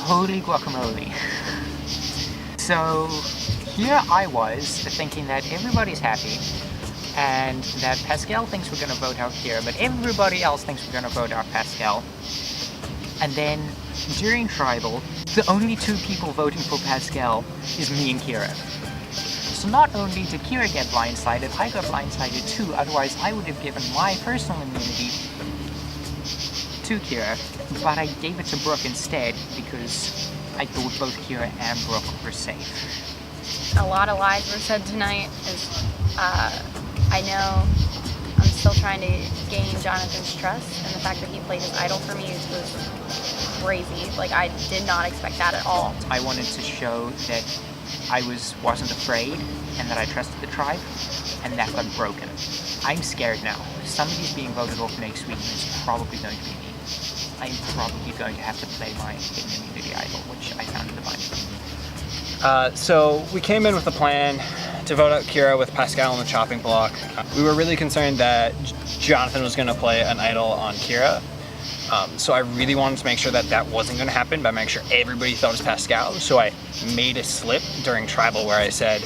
holy guacamole. So here I was thinking that everybody's happy and that Pascal thinks we're gonna vote out Keara, but everybody else thinks we're gonna vote out Pascal. And then during Tribal, the only two people voting for Pascal is me and Keara. So not only did Keara get blindsided, I got blindsided too, otherwise I would have given my personal immunity to Keara, but I gave it to Brooke instead because I thought both Keara and Brooke were safe. A lot of lies were said tonight. I know I'm still trying to gain Jonathan's trust, and the fact that he played his idol for me was crazy. Like, I did not expect that at all. I wanted to show that I wasn't afraid and that I trusted the tribe, and that got broken. I'm scared now. Somebody's being voted off next week, and it's probably going to be me. I'm probably going to have to play my hidden immunity idol, which I found in the bind. So we came in with a plan to vote out Keara with Pascal on the chopping block. We were really concerned that Jonathan was going to play an idol on Keara. So I really wanted to make sure that that wasn't going to happen by making sure everybody thought it was Pascal. So I made a slip during Tribal where I said,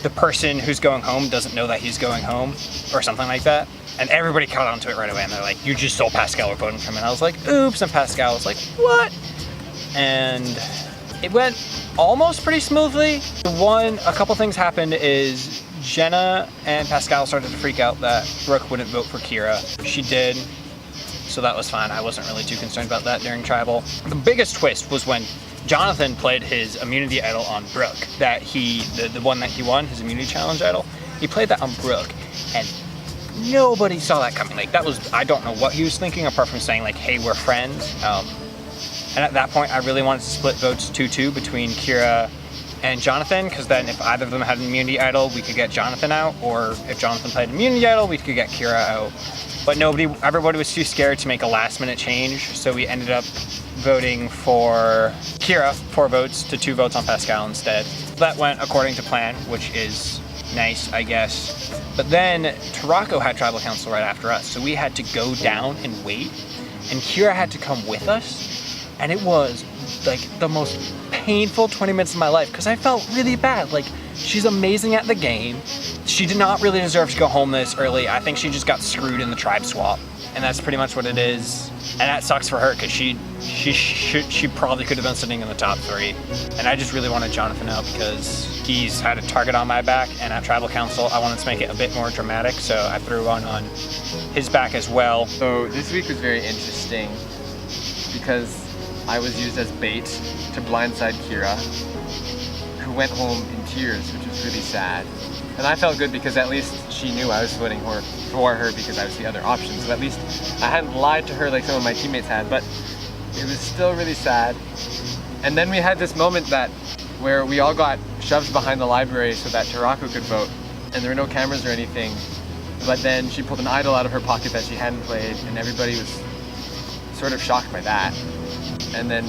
the person who's going home doesn't know that he's going home, or something like that. And everybody caught on to it right away, and they're like, you just told Pascal we're voting for him. And I was like, oops, and Pascal was like, what? And it went almost pretty smoothly. A couple things happened is Jenna and Pascal started to freak out that Brooke wouldn't vote for Keara. She did, so that was fine. I wasn't really too concerned about that during Tribal. The biggest twist was when Jonathan played his immunity idol on Brooke, the one that he won, his immunity challenge idol. He played that on Brooke, and nobody saw that coming. Like, that was, I don't know what he was thinking apart from saying like, hey, we're friends. And at that point, I really wanted to split votes 2-2 between Keara and Jonathan, because then if either of them had an immunity idol, we could get Jonathan out, or if Jonathan played an immunity idol, we could get Keara out. But everybody was too scared to make a last minute change, so we ended up voting for Keara, 4 votes to 2 votes on Pascal instead. That went according to plan, which is nice, I guess. But then Tarako had tribal council right after us, so we had to go down and wait, and Keara had to come with us. And it was like the most painful 20 minutes of my life because I felt really bad. Like, she's amazing at the game. She did not really deserve to go home this early. I think she just got screwed in the tribe swap, and that's pretty much what it is. And that sucks for her because she probably could have been sitting in the top 3. And I just really wanted Jonathan out because he's had a target on my back, and at tribal council I wanted to make it a bit more dramatic, so I threw one on his back as well. So this week was very interesting because I was used as bait to blindside Keara, who went home in tears, which was really sad. And I felt good because at least she knew I was voting for her because I was the other option. So at least I hadn't lied to her like some of my teammates had, but it was still really sad. And then we had this moment where we all got shoved behind the library so that Tarako could vote, and there were no cameras or anything. But then she pulled an idol out of her pocket that she hadn't played, and everybody was sort of shocked by that. And then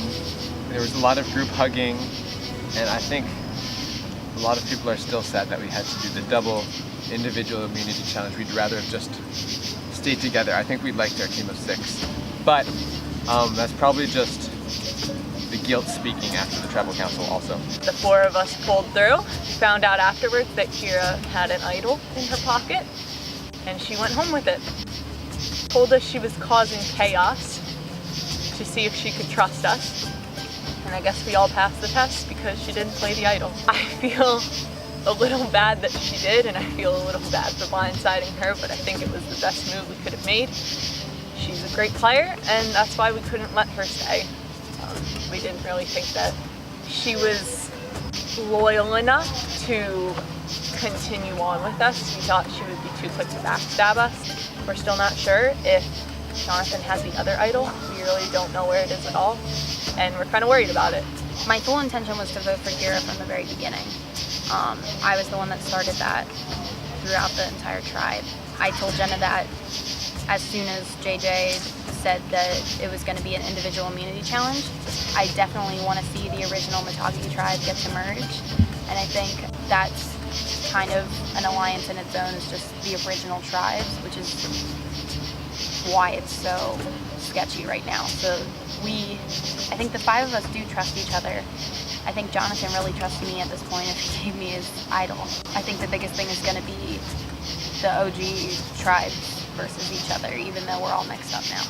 there was a lot of group hugging, and I think a lot of people are still sad that we had to do the double individual immunity challenge. We'd rather have just stayed together. I think we liked our team of 6. But that's probably just the guilt speaking after the tribal council also. The 4 of us pulled through. Found out afterwards that Keara had an idol in her pocket, and she went home with it. Told us she was causing chaos to see if she could trust us, and I guess we all passed the test because she didn't play the idol. I feel a little bad that she did, and I feel a little bad for blindsiding her, but I think it was the best move we could have made. She's a great player, and that's why we couldn't let her stay. We didn't really think that she was loyal enough to continue on with us. We thought she would be too quick to backstab us. We're still not sure if Jonathan has the other idol. We really don't know where it is at all, and we're kind of worried about it. My full intention was to vote for Keara from the very beginning. I was the one that started that throughout the entire tribe. I told Jenna that as soon as JJ said that it was going to be an individual immunity challenge, I definitely want to see the original Mitagi tribe get to merge, and I think that's kind of an alliance in its own, is just the original tribes, which is why it's so sketchy right now. So I think the 5 of us do trust each other. I think Jonathan really trusted me at this point if he gave me his idol. I think the biggest thing is going to be the OG tribes versus each other, even though we're all mixed up now.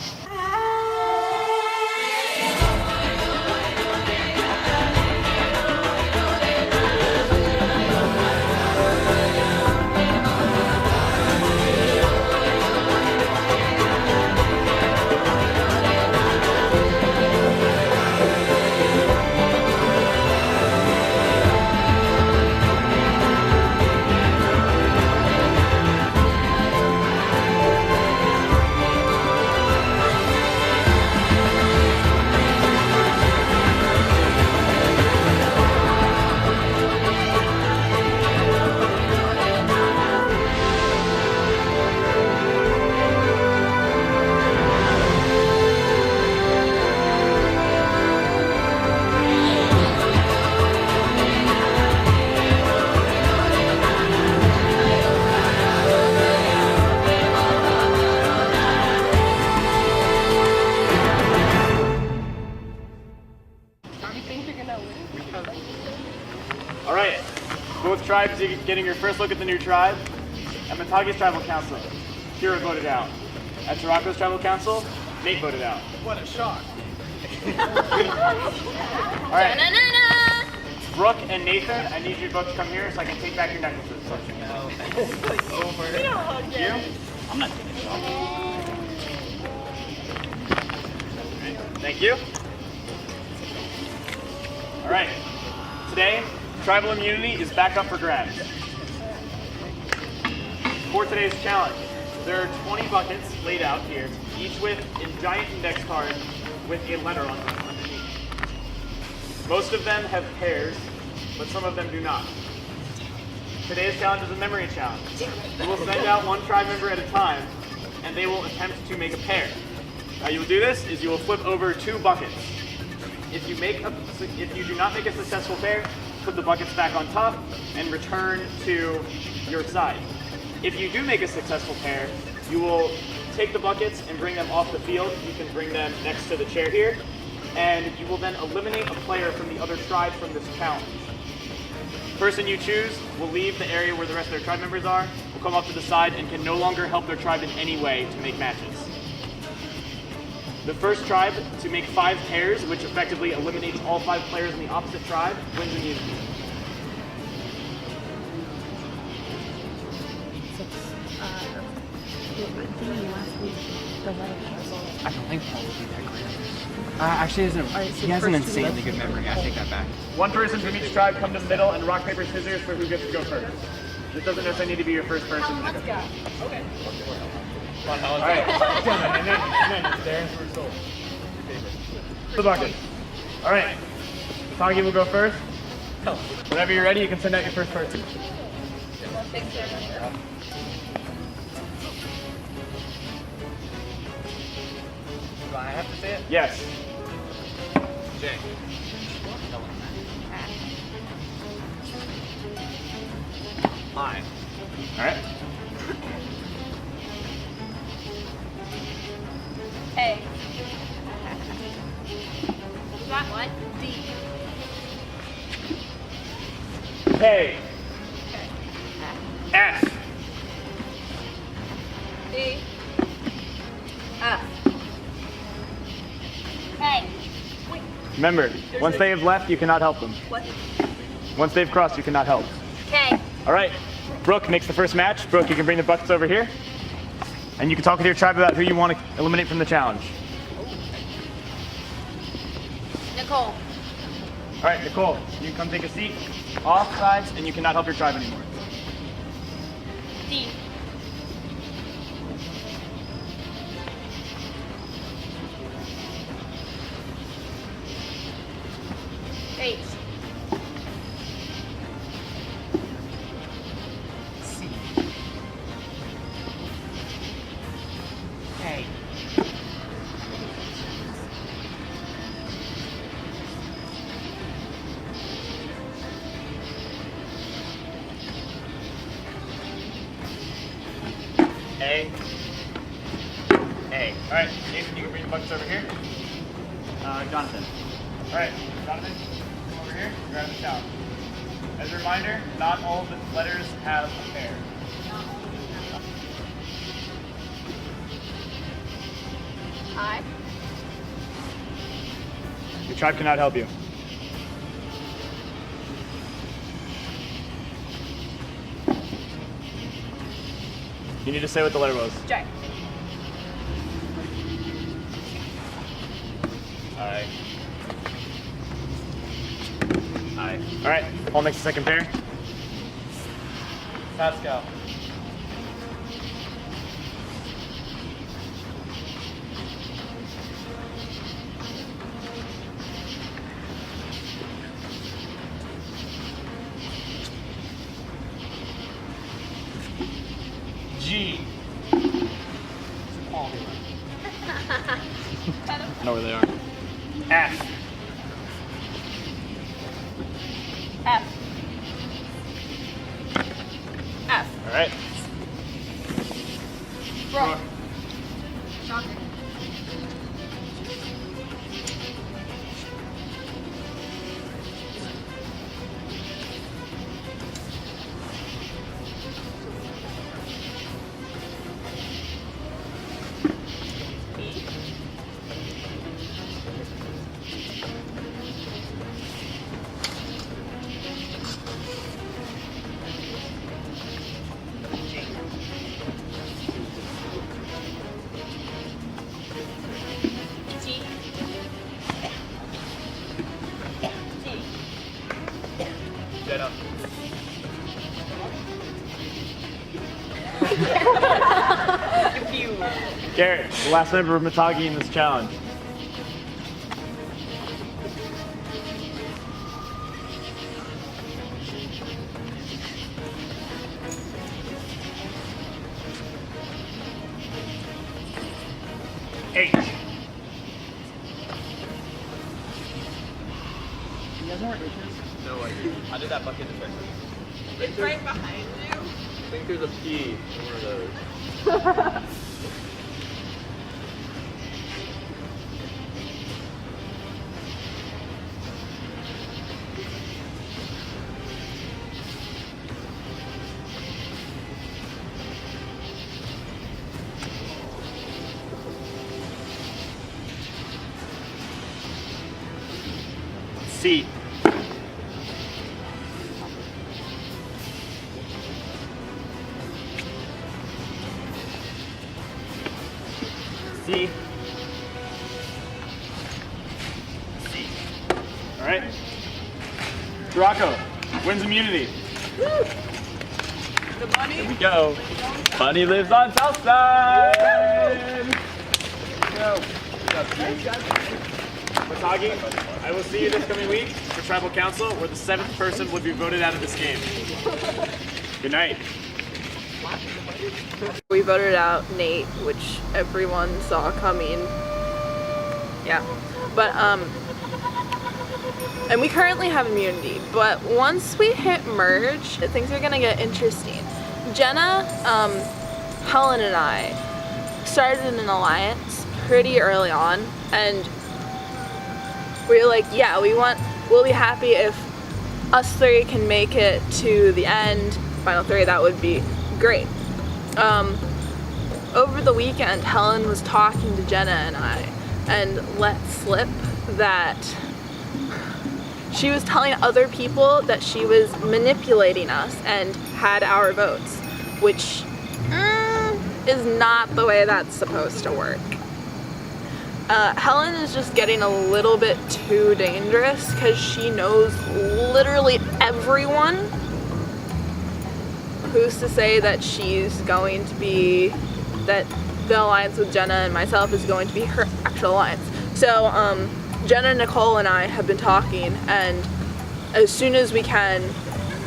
All right, both tribes are getting your first look at the new tribe. At Matagi's tribal council, Keara voted out. At Tarako's tribal council, Nate voted out. What a shock. All right, Brooke and Nathan, I need you both to come here so I can take back your necklaces. You? I'm not taking it off. Thank you. All right, today, tribal immunity is back up for grabs. For today's challenge, there are 20 buckets laid out here, each with a giant index card with a letter on them underneath. Most of them have pairs, but some of them do not. Today's challenge is a memory challenge. We will send out one tribe member at a time, and they will attempt to make a pair. How you will do this is you will flip over 2 buckets. If you do not make a successful pair, put the buckets back on top and return to your side. If you do make a successful pair, you will take the buckets and bring them off the field. You can bring them next to the chair here, and you will then eliminate a player from the other tribe from this challenge. The person you choose will leave the area where the rest of their tribe members are, will come up to the side, and can no longer help their tribe in any way to make matches. The first tribe to make 5 pairs, which effectively eliminates all 5 players in the opposite tribe, wins immunity. I don't think Paul will be that great. Actually, he has an insanely good memory. I take that back. One person from each tribe come to the middle and rock, paper, scissors for who gets to go first. This doesn't necessarily need to be your first person. Let's go. Okay. All right. and then it's there for soul. The bucket. All right. Tagi will go first. Whenever you're ready, you can send out your first person. Do I have to say it? Yes. Jay. I. All right. Hey. That one? D. K. F. D. F. Hey. Wait. Remember, once they have left, you cannot help them. What? Once they've crossed, you cannot help. K. All right. Brooke makes the first match. Brooke, you can bring the buckets over here. And you can talk with your tribe about who you want to eliminate from the challenge. Nicole. All right, Nicole, you can come take a seat off sides, and you cannot help your tribe anymore. D. H. C. A. A. A. All right, Nathan, you can bring buckets over here. Jonathan. All right, Jonathan, come over here, grab the towel. As a reminder, not all the letters have a pair. I. Your tribe cannot help you. You need to say what the letter was. J. I. All right, Paul makes the second pair. Pascal. G. I know where they are. F. F. F. All right. Roll. Jenna. Garrett, the last member of Mitagi in this challenge. H. No idea. I did that bucket the first. It's right behind you. I think there's a P in one of those. C. C. C. All right. Draco wins immunity. The money. Here we go. Bunny lives on Southside. Go. Mitagi, I will see you this coming week for Tribal Council, where the 7th person would be voted out of this game. Good night. We voted out Nate, which everyone saw coming. Yeah. But, and we currently have immunity, but once we hit merge, things are gonna get interesting. Jenna, Helen and I started an alliance pretty early on, and we were like, yeah, we'll be happy if us three can make it to the end, final three, that would be great. Over the weekend, Helen was talking to Jenna and I, and let slip that she was telling other people that she was manipulating us and had our votes, which is not the way that's supposed to work. Helen is just getting a little bit too dangerous because she knows literally everyone. Who's to say that she's going to be, that the alliance with Jenna and myself is going to be her actual alliance. So Jenna, Nicole, and I have been talking, and as soon as we can,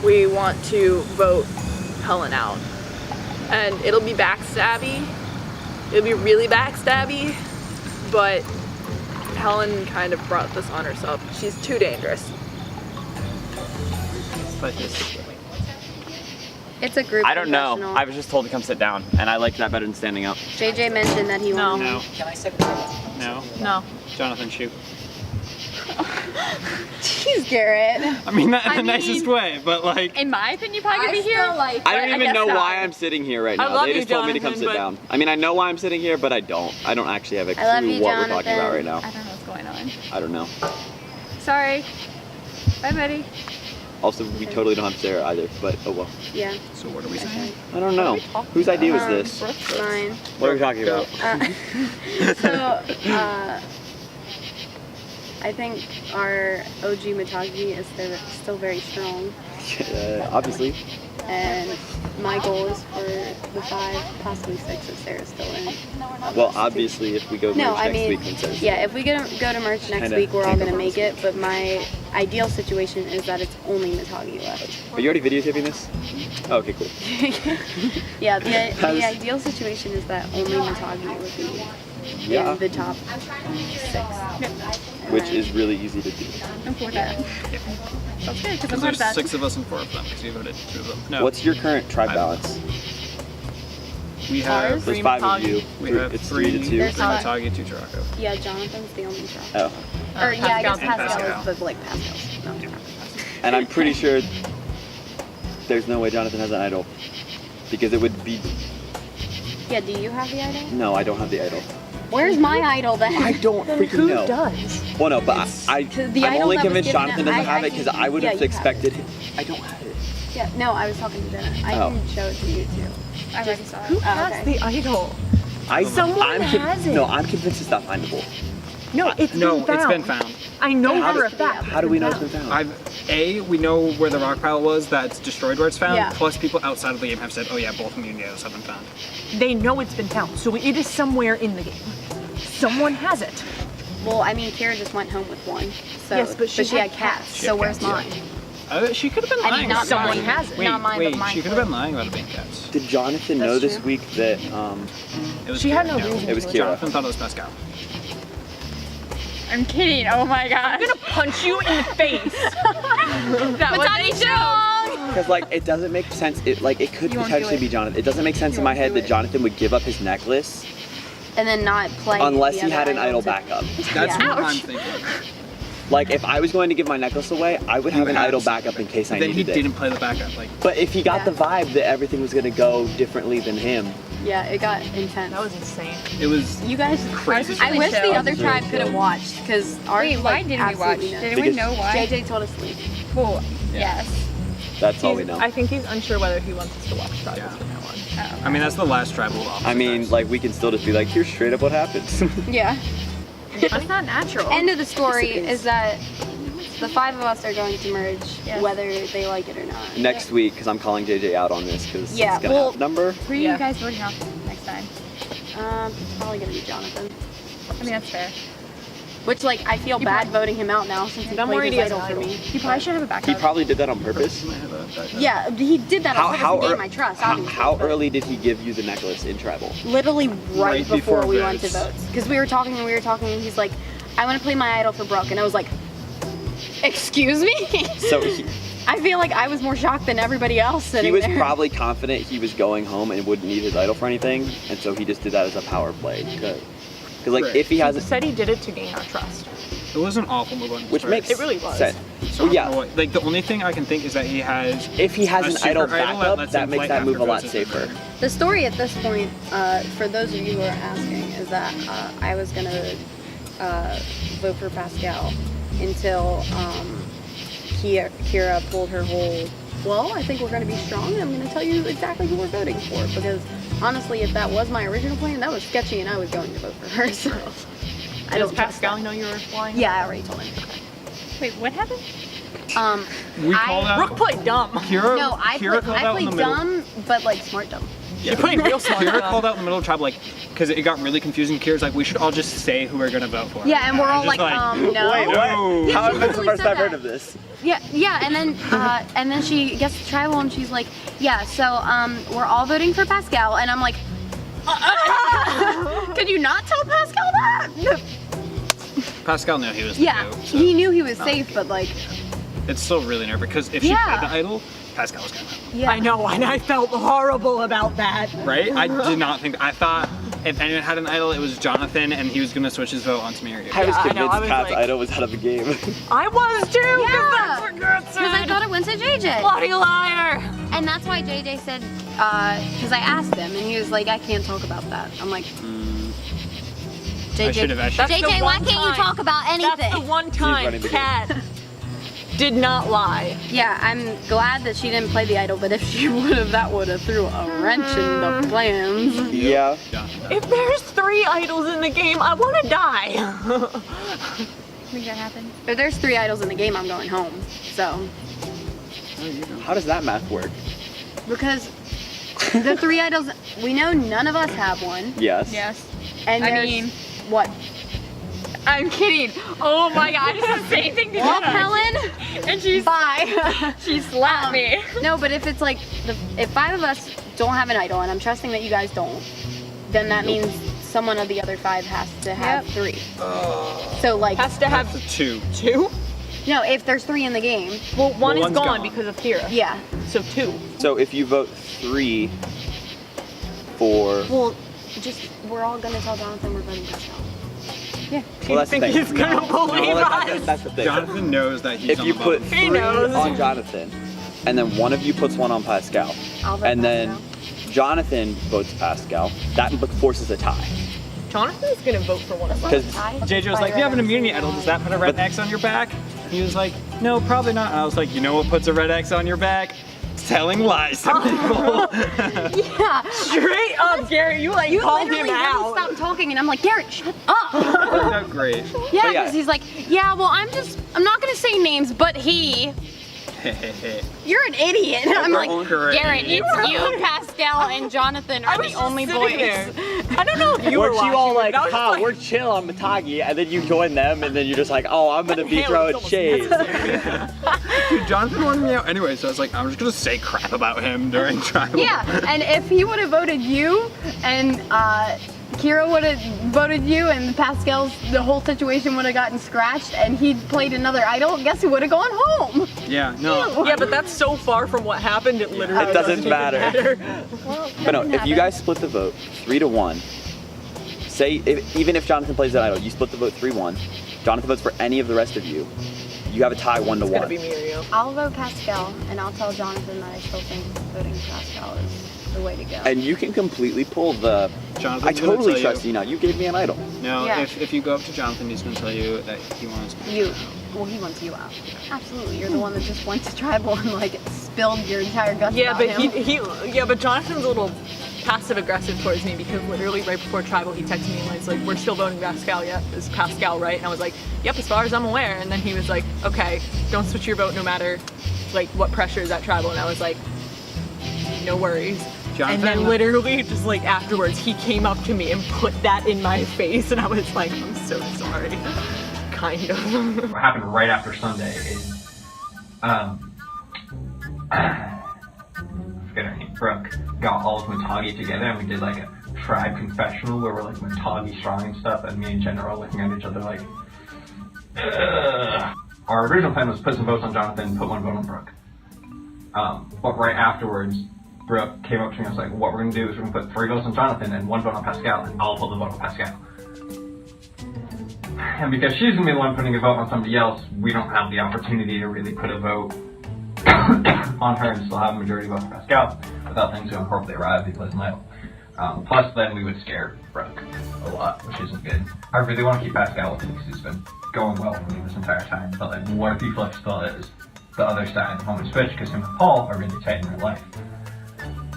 we want to vote Helen out. And it'll be backstabby. It'll be really backstabby. But Helen kind of brought this on herself. She's too dangerous. It's a group. I don't know. professional. I was just told to come sit down, and I liked that better than standing up. JJ mentioned that he wanted. No. Can I sit down? No. No. Jonathan, shoot. Jeez, Garrett. I mean that in I the mean- nicest way, but like. In my opinion, you probably could be here. I don't I even guess know not. why I'm sitting here right I now. love They you, just told me to come Jonathan, sit but- down. I mean, I know why I'm sitting here, but I don't. I don't actually have a I love clue you, what Jonathan. we're talking about right now. I don't know what's going on. I don't know. Sorry. Bye, buddy. Also, we totally don't have Sarah either, but oh well. Yeah, So what are we saying? I don't know. Whose idea was this? mine. What are we talking about? I think our OG Mitagi is still very strong. Obviously. And my goal is for the 5, possibly 6 if Sarah's still in. Well, obviously, if we go No, merge I next mean, week, then Sarah's yeah, if we go to merch next Kinda week, we're all can't going go to make wrong. it, but my ideal situation is that it's only Mitagi left. Are you already videotaping this? Oh, okay, cool. Yeah, the ideal situation is that only Mitagi would be Yeah. in the top 6. Which is really easy to do. Yeah. That's good, because Because I'm not there's bad. 6 of us and 4 of them, because you voted 2 of them. No. What's your current tribe I- balance? We have There's 5 of you. we have It's 3 3 to 2. There's five. Matagi, 2 Chiraco. Yeah, Jonathan's the only drop. Oh. Or yeah, I guess Pascal. Pascal is, but like Pascal's. No. And I'm pretty sure there's no way Jonathan has an idol. Because it would be... Yeah, do you have the idol? No, I don't have the idol. Where's my idol then? I don't freaking know. does? Well, no, but I'm the idol only that was convinced given Jonathan to- doesn't have it because I would yeah, have you have expected him. I don't have it. Yeah, no, I was talking to Jenna. I Oh. can show it to you too. I already saw Oh, it. okay. The idol. Someone has it. No, I'm convinced it's not findable. No, it's No, been found. it's been found. I know How for a do- fact. How do we know it's been found? We know where the rock pile was that's destroyed where it's found, Yeah. plus people outside of the game have said, oh yeah, both Immunios have been found. They know it's been found, so it is somewhere in the game. Someone has it. Well, I mean, Keara just went home with one. So, Yes, but she had had cats. cats. She So had where's cats, mine? She could have been I lying. mean, not about Someone mine. has it. Wait, Not mine, but wait, mine she could have been lying about it being cats. Did Jonathan know this week that It was She had Kira, no reason it was to. Keara? Jonathan thought it was Pascal. I'm kidding. Oh my gosh. I'm gonna punch you in the face. That was a joke. Because like it doesn't make sense. It could You won't potentially do it. be Jonathan. It doesn't make sense You in my won't head do that it. Jonathan would give up his necklace And then not play. unless the he had other an idol to- backup. That's Yeah. what I'm Ouch. thinking. Like if I was going to give my necklace away, I would have would an have idol something. backup in case I Then he needed it. didn't play the backup. Like, But if he got Yeah. the vibe that everything was going to go differently than him, Yeah, it got intense. That was insane. it was You guys, crazy. I wish the chill. other tribe could have watched because ours. Wait, why didn't we watch? Did anyone Because- know why? JJ told us to leave. Well, yes. that's all we know. I think he's unsure whether he wants us to watch Tribals Yeah. from now on. I mean, that's the last tribal option. I mean, like we can still just be like, here's straight up what happens. Yeah. That's not natural. End of the story Yes, it is. is that the 5 of us are going to merge, Yes. whether they like it or not. Next week, because I'm calling JJ out on this, because Yeah, it's gonna well- have number. Who are Yeah. you guys voting on next time? Probably gonna be Jonathan. I mean, that's fair. Which, like, I feel bad voting him out now since he I'm played worried his he has idol an for idol. me. You probably should have a backup. He probably did that on purpose. Yeah, he did that on purpose to gain my trust, obviously. How early did he give you the necklace in tribal? Literally right before before we went to votes. votes. Because we were talking, and he's like, I want to play my idol for Brooke. And I was like, excuse me? So he I feel like I was more shocked than everybody else sitting was there. probably confident he was going home and wouldn't need his idol for anything, and so he just did that as a power play. Because like Right. if he He has, said he did it to gain our trust. It was an awful move on his which part. makes It really was. sense. So I Well, don't know yeah, what- like the only thing I can think is that he has. if he has a an super idol that backup, lets that him makes play that move a after lot votes is safer. The story at this point, for those of you who are asking, is that I was gonna vote for Pascal until Keara pulled her whole, well, I think we're gonna be strong and I'm gonna tell you exactly who we're voting for, because honestly, if that was my original plan, that was sketchy and I was going to vote for her, so. I Does don't trust Pascal that. know you were flying? Yeah, I already told him. Wait, what happened? We called out. Brooke played dumb. Kira, No, I Kira called out in played the middle. dumb, but like smart dumb. She played real smart. Kira called out in the middle of tribal, like, because it got really confusing. Kira's like, we should all just say who we're gonna vote for. Yeah, and we're all just like, no. Wait, what? No. How is this the literally first said I've heard that. of this? Yeah, and then she gets to tribal and she's like, yeah, so we're all voting for Pascal, and I'm like, could you not tell Pascal that? Pascal knew he was the Yeah, goat, so he knew he was safe, but like, it's still really nervous because if she Yeah. played the idol, Pascal was gonna win. yeah. I know, and I felt horrible about that. Right? I did not think. I thought if anyone had an idol, it was Jonathan, and he was gonna switch his vote onto Miriam. I was I know, convinced I was Pat's like- idol was out of the game. I was too. Yeah. For God's Because I sake. thought it went to JJ. Bloody liar. And that's why JJ said, because I asked him, and he was like, I can't talk about that. I'm like, JJ, I should have. That's JJ, the why one can't you time. talk about anything? That's the one time running the game. Kat did not lie. Yeah, I'm glad that she didn't play the idol, but if she would have, that would have threw a wrench in the plans. Yeah. If there's 3 idols in the game, I want to die. Make that happen. If there's 3 idols in the game, I'm going home. So, How does that math work? because the 3 idols, we know none of us have one. Yes. Yes. And I there's, mean- what? I'm kidding. Oh my god, I just said the same thing to Well, Jenna. Helen, And she's bye. she slapped me. No, but if it's like, if 5 of us don't have an idol, and I'm trusting that you guys don't, then that means someone of the other 5 has to have 3. So like, Has to have That's a 2. 2? no, if there's 3 in the game, Well, one is one's gone gone. because of Keara. yeah. So 2. So if you vote 3 for... Well, just, we're all gonna tell Jonathan we're voting Pascal. Well, that's the think thing. he's gonna believe us? That's the thing. Jonathan knows that he's If on you the put vote. 3 knows. on Jonathan, and then one of you puts 1 on Pascal, I'll vote and then Pascal. Jonathan votes Pascal, that forces a tie. Jonathan's gonna vote for one of us. Because JJ was like, you have an immunity idol, does that put a red X on your back? He was like, no, probably not. And I was like, you know what puts a red X on your back? Telling lies to people. Yeah. Straight up, Gary, you like You called literally him wouldn't out. stop talking, and I'm like, Garrett, shut up. Worked out great. Yeah, But yeah. because he's like, yeah, well, I'm not gonna say names, but he. You're an idiot. I'm like, Great. Garrett, it's you, Pascal, and Jonathan are the only boys. I don't know if you were Weren't you all watching, like, but I was just ha, like, we're chill on Matagi, and then you join them, and then you're just like, oh, I'm gonna be Hey, throwing it's almost shade. Dude, Jonathan wanted me out anyway, so I was like, I'm just gonna say crap about him during tribal. Yeah, and if he would have voted you, and Keara would have voted you, and the whole situation would have gotten scratched, and he'd played another idol, guess who would have gone home? Yeah, no. yeah, but that's so far from what happened, it literally It doesn't even matter. Well, But no, if you guys split the vote 3-1, say even if Jonathan plays that idol, you split the vote 3-1. Jonathan votes for any of the rest of you. You have a tie 1-1. It's gonna be Miriam. I'll vote Pascal, and I'll tell Jonathan that I still think voting Pascal is the way to go. And you can completely pull the. Jonathan's I gonna totally tell trust you now. You gave me an idol. No, Yeah. if you go up to Jonathan, he's gonna tell you that he wants Well, he wants you out. Absolutely, you're the one that just went to tribal and like spilled your entire guts Yeah, about but him. but Jonathan's a little passive aggressive towards me because literally right before tribal he texted me and was like, we're still voting Pascal yet? Is Pascal right? And I was like, yep, as far as I'm aware. And then he was like, okay, don't switch your vote no matter like what pressure is at tribal. And I was like, no worries. Jonathan. And then literally just like afterwards he came up to me and put that in my face and I was like, I'm so sorry. Kind of. What happened right after Sunday is, I forget her name, Brooke, got all of Matagi together and we did like a tribe confessional where we're like Matagi strong and stuff, and me and Jen are all looking at each other like, ugh. Our original plan was put some votes on Jonathan and put 1 vote on Brooke. But right afterwards, Brooke came up to me and was like, what we're gonna do is we're gonna put 3 votes on Jonathan and 1 vote on Pascal, and I'll put the vote on Pascal. And because she's gonna be the one putting a vote on somebody else, we don't have the opportunity to really put a vote on her and still have a majority vote for Pascal without things going horribly awry if he plays an idol. Plus, then we would scare Brooke a lot, which isn't good. I really want to keep Pascal with me because he's been going well for me this entire time. But like, what if he flips the other side home and switch because him and Paul are really tight in real life?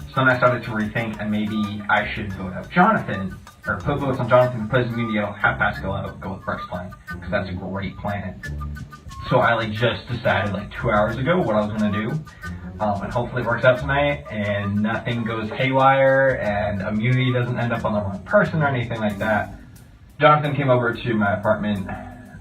So then I started to rethink, and maybe I should vote out Jonathan, or put votes on Jonathan and put his immunity out, have Pascal out, go with Brooke's plan, because that's a great plan. So I like just decided like 2 hours ago what I was gonna do, and hopefully it works out tonight, and nothing goes haywire, and immunity doesn't end up on the wrong person or anything like that. Jonathan came over to my apartment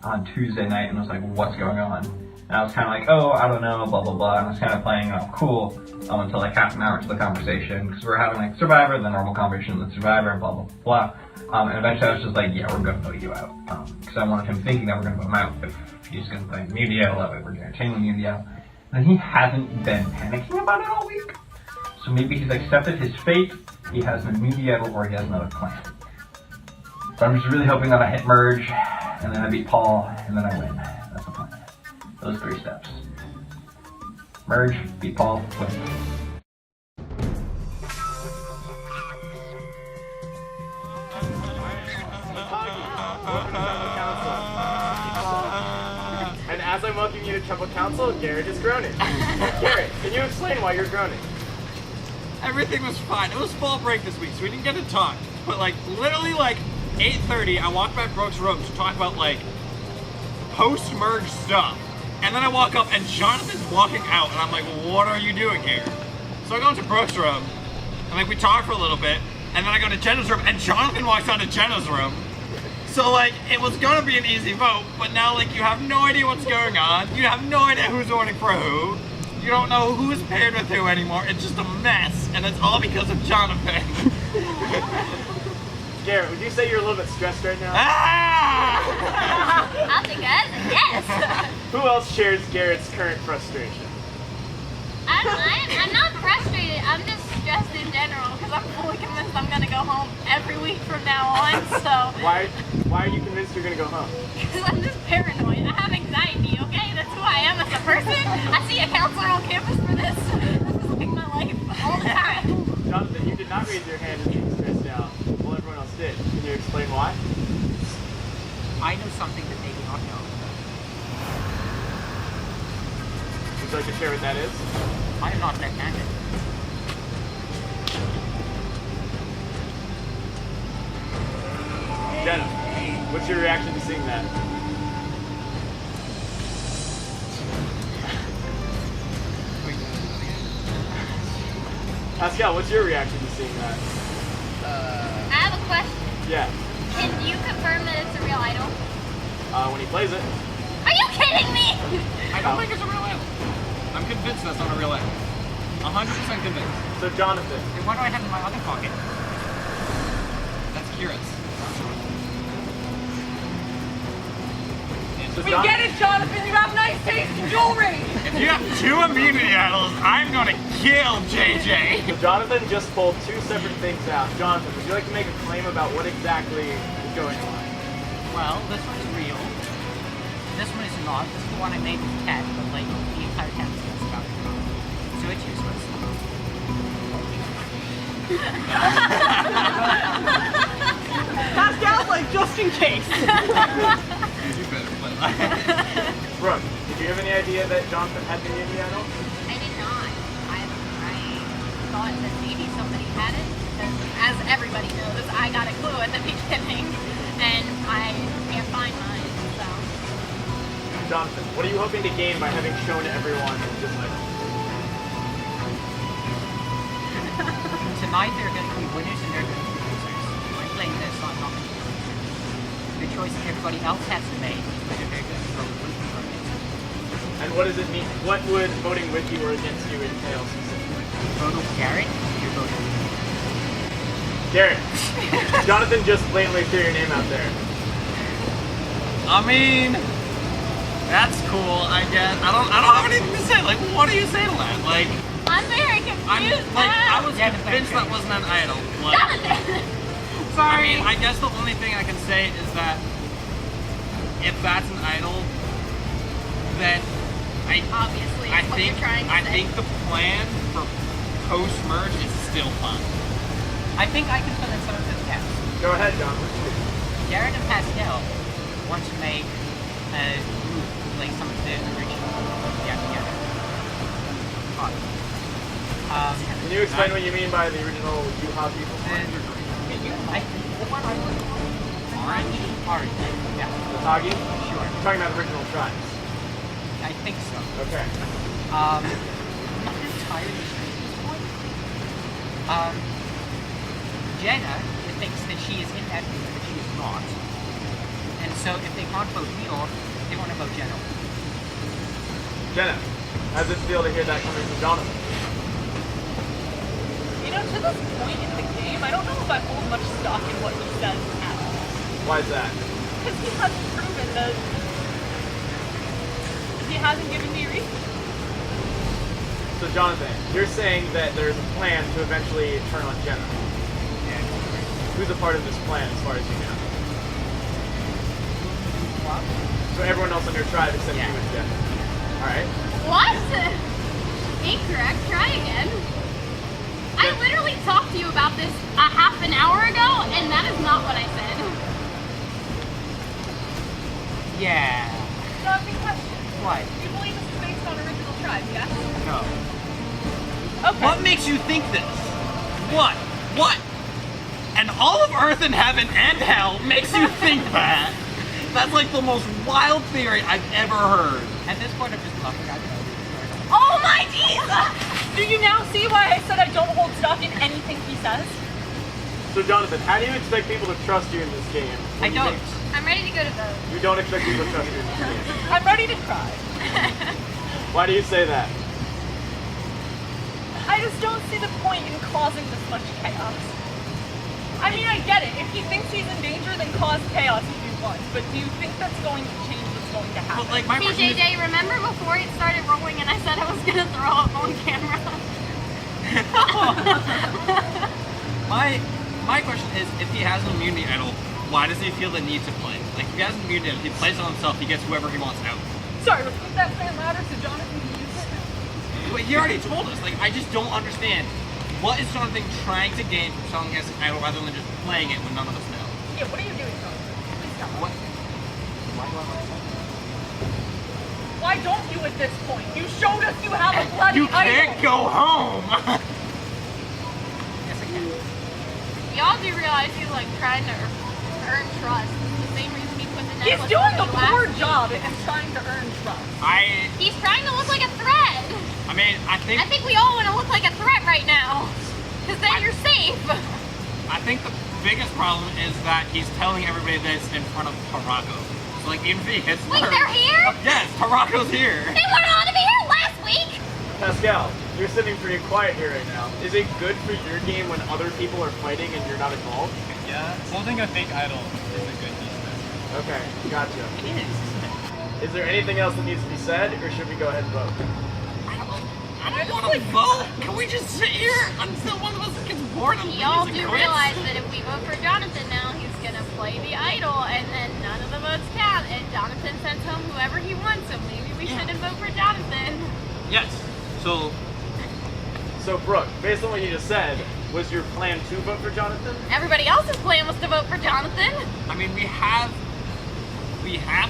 on Tuesday night and was like, what's going on? And I was kind of like, oh, I don't know, blah, blah, blah. And I was kind of playing, oh, cool, until like half an hour into the conversation, because we were having like Survivor, the normal conversation with Survivor, blah, blah, blah. And eventually I was just like, yeah, we're going to vote you out. Because I wanted him thinking that we're going to vote him out. If he's going to play immunity out, that way we're going to retain immunity out. And he hasn't been panicking about it all week. So maybe he's accepted his fate, he has an immunity out, or he has another plan. So I'm just really hoping that I hit merge, and then I beat Paul, and then I win. That's the plan. Those 3 steps. Merge, beat Paul, win. And as I'm welcoming you to Temple Council, Garrett is groaning. Garrett, can you explain why you're groaning? Everything was fine. It was fall break this week, so we didn't get to talk. But like literally like 8:30, I walked by Brooke's room to talk about like post-merge stuff. And then I walk up and Jonathan's walking out and I'm like, what are you doing here? So I go into Brooke's room and like we talk for a little bit and then I go to Jenna's room and Jonathan walks out of Jenna's room. So like it was gonna be an easy vote, but now like you have no idea what's going on. You have no idea who's voting for who. You don't know who's paired with who anymore. It's just a mess and it's all because of Jonathan. Garrett, would you say you're a little bit stressed right now? I'll take that as a yes. Who else shares Garrett's current frustration? I'm not frustrated. I'm just stressed in general because I'm fully convinced I'm gonna go home every week from now on. So Why are you convinced you're gonna go home? because I'm just paranoid. I have anxiety. Okay, that's who I am as a person. I see a counselor on campus for this. This is like my life all the time. Jonathan, you did not raise your hand as being stressed out. Well, everyone else did. Can you explain why? I know something that they do not know. Would you like to share what that is? I am not left-handed. Jenna, what's your reaction to seeing that? Pascal, what's your reaction to seeing that? I have a question. Yeah, Can you confirm that it's a real idol? when he plays it. Are you kidding me? I don't think it's a real idol. I'm convinced that's not a real idol. 100% convinced. So Jonathan, Then what do I have in my other pocket? That's Kira's. so We get it, Jonathan. You have nice taste in jewelry. If you have 2 immunity idols, I'm gonna kill JJ. So Jonathan just pulled 2 separate things out. Jonathan, would you like to make a claim about what exactly is going on? Well, this one's real. This one is not. This is the one I made with Cat, but like the entire cat is about it. So it's useless. Pascal's like, just in case. You better play that. Brooke, did you have any idea that Jonathan had the immunity idol? I did not. I thought that maybe somebody had it. Because as everybody knows, I got a clue at the beginning, and I can't find mine. So Jonathan, what are you hoping to gain by having shown everyone this idol? Tonight there are going to be winners and there are going to be losers. I'm playing this, so I'm not going to be losers. The choice that everybody else has to make is whether they're going to vote with you or against you. And what does it mean? What would voting with you or against you entail specifically? Vote with Garrett, you're voting with me. Garrett, Jonathan just blatantly threw your name out there. I mean, that's cool, I guess. I don't have anything to say. Like, what do you say to that? Like, I'm very confused. I was Yeah, convinced that wasn't an idol. Like, Jonathan! I mean, I guess the only thing I can say is that if that's an idol, then Obviously, I it's what think you're trying to say. think the plan for post-merge is still fun. I think I can fill in some of those gaps. Go ahead, Jonathan. Garrett and Pascal want to make a group like some of the original Get Together. Can you explain what you mean by the original Yuha people? The one I was Orange? Yeah. The Tagi? Sure. You're talking about original tribes. I think so. Okay. I'm not entirely sure at this point. Jenna thinks that she is in that group, but she is not. And so if they can't vote me off, they want to vote Jenna. Jenna, how does it feel to hear that coming from Jonathan? You know, to this point in the game, I don't know if I hold much stock in what he says at all. Why is that? Because he hasn't proven that he hasn't given me reason. So Jonathan, you're saying that there's a plan to eventually turn on Jenna. Who's a part of this plan as far as you know? flip-flop. So everyone else on your tribe except you and Jen. Alright. What? Incorrect. Try again. I literally talked to you about this a half an hour ago, and that is not what I said. Yeah. Shocking question. What? You believe this is based on original tribe, yes? No. Okay. What makes you think this? What? What? And all of Earth and Heaven and Hell makes you think that? That's like the most wild theory I've ever heard. At this point, I'm just talking. I don't know. Oh my Jesus! Do you now see why I said I don't hold stock in anything he says? So Jonathan, how do you expect people to trust you in this game? I don't. I'm ready to go to vote. You don't expect people to trust you in this game. I'm ready to cry. Why do you say that? I just don't see the point in causing this much chaos. I mean, I get it. If he thinks he's in danger, then cause chaos if you want. But do you think that's going to change what's going to happen? But like my Hey question is, JJ, remember before it started rolling and I said I was gonna throw up on camera? my question is, if he has an immunity idol, why does he feel the need to play? Like if he has an immunity idol, he plays on himself, he gets whoever he wants out. Sorry, repeat that plan louder so Jonathan can use it. But he already told us. Like I just don't understand. What is Jonathan trying to gain from selling his idol rather than just playing it when none of us know? Yeah, what are you doing, Jonathan? Please tell me. What? Why don't you at this point? You showed us you have a bloody You can't idol. go home! Yes, I can. Y'all do realize he's like trying to earn trust. It's the same reason he put the necklace He's doing on a me last poor week. job at trying to earn trust. He's trying to look like a threat. I mean, I think we all want to look like a threat right now. Because then you're safe. I think the biggest problem is that he's telling everybody this in front of Tarako. So like even if he hits Wait, her- they're here? Yes, Tarako's here. They weren't allowed to be here last week. Pascal, you're sitting pretty quiet here right now. Is it good for your game when other people are fighting and you're not involved? Yeah, holding a fake idol is a good business. Okay, gotcha. It is. Is there anything else that needs to be said, or should we go ahead and vote? I don't want to vote. Can we just sit here until one of us gets bored and Y'all leaves and do quits? realize that if we vote for Jonathan now, he's gonna play the idol, and then none of the votes count, and Jonathan sends home whoever he wants. So maybe we shouldn't vote for Jonathan. Yes. So So, Brooke, based on what you just said, was your plan to vote for Jonathan? Everybody else's plan was to vote for Jonathan. I mean, we have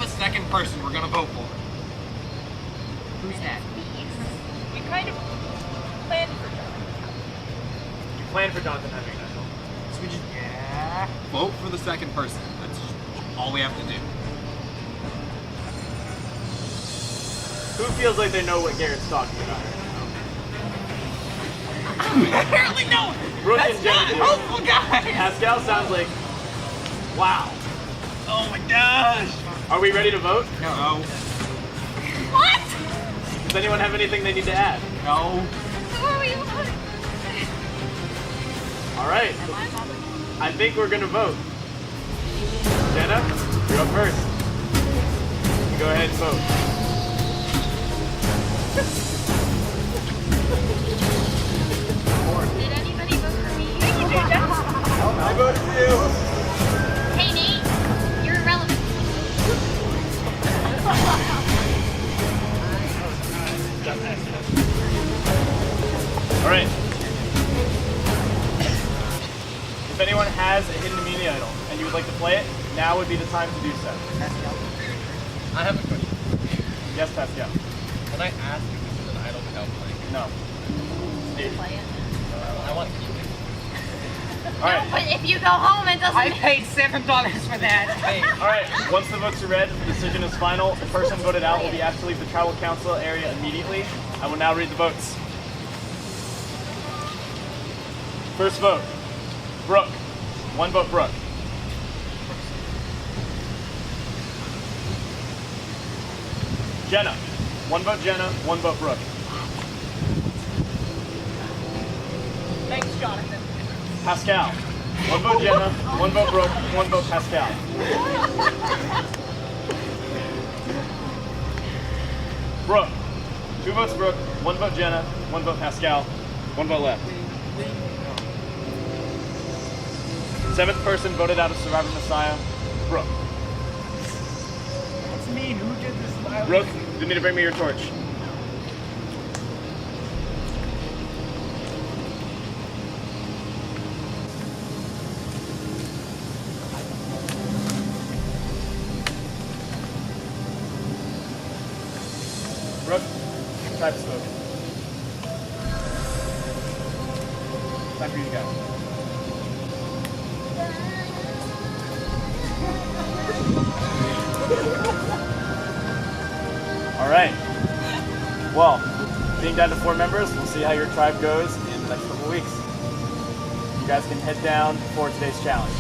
a second person we're gonna vote for. Who's that? We kind of planned for Jonathan. You planned for Jonathan having an idol. So we just vote for the second person. That's just all we have to do. Who feels like they know what Garrett's talking about right Apparently no. Brooke That's and not Jenna do. helpful, guys. now? Pascal sounds like, wow. Oh my gosh. Are we ready to vote? No. What? Does anyone have anything they need to add? No. Who are we voting? All right. I think we're gonna vote. Jenna, you're up first. You go ahead and vote. Did anybody vote for me? I voted for you. Hey Nate, you're irrelevant. All right. If anyone has a hidden immunity idol and you would like to play it, now would be the time to do so. I have a question. Yes, Pascal. Can I ask if this is an idol without playing? No. Steve. Play it. I want to keep it. All right. But if you go home, it doesn't. I paid $7 for that. All right. Once the votes are read, the decision is final. The person voted out will be asked to leave the tribal council area immediately. I will now read the votes. First vote, Brooke. 1 vote, Brooke. Jenna. 1 vote, Jenna. 1 vote, Brooke. Thanks, Jonathan. Pascal. 1 vote, Jenna. 1 vote, Brooke. 1 vote, Pascal. Brooke. 2 votes, Brooke. 1 vote, Jenna. 1 vote, Pascal. 1 vote left. 7th person voted out of Survivor Messiah, Brooke. Rook, you need to bring me your torch. Rook, try to smoke. Time for you to go. All right. Well, being down to 4 members, we'll see how your tribe goes in the next couple weeks. You guys can head down for today's challenge.